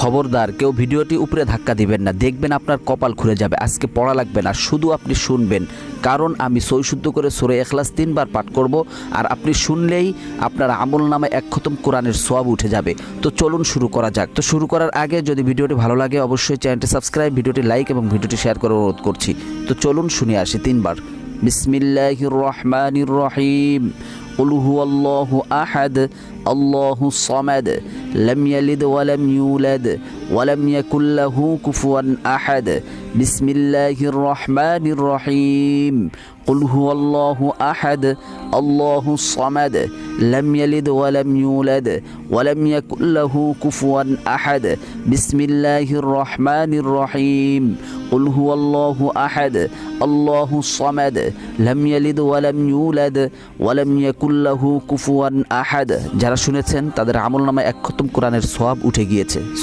খবরদার কেউ ভিডিওটি উপরে ধাক্কা দিবেন না, দেখবেন আপনার কপাল খুলে যাবে। আজকে পড়া লাগবে না, শুধু আপনি শুনবেন, কারণ আমি সৈশুদ্ধ করে সূরা ইখলাস 3 বার পাঠ করব, আর আপনি শুনলেই আপনার আমল নামে 1 খতম কোরআনের সওয়াব উঠে যাবে। তো চলুন শুরু করা যাক। তো শুরু করার আগে যদি ভিডিওটি ভালো লাগে অবশ্যই চ্যানেলটি সাবস্ক্রাইব, ভিডিওটি লাইক এবং ভিডিওটি শেয়ার করার অনুরোধ করছি। তো চলুন শুনে আসি 3 বার। বিসমিল্লাহির রহমানির রহিম। قل هو الله أحد الله الصمد لم يلد ولم يولد ولم يكن له كفوا أحد بسم الله الرحمن الرحيم قل هو الله أحد الله الصمد لم يلد ولم يولد ولم يكن له كفوا أحد بسم الله الرحمن الرحيم قل هو الله أحد الله الصمد لم يلد ولم يولد ولم يكن له কুফুয়ান আহাদ। যারা শুনেছেন তাদের আমলনামায় 1 খতম কোরআনের সওয়াব উঠে গিয়েছে।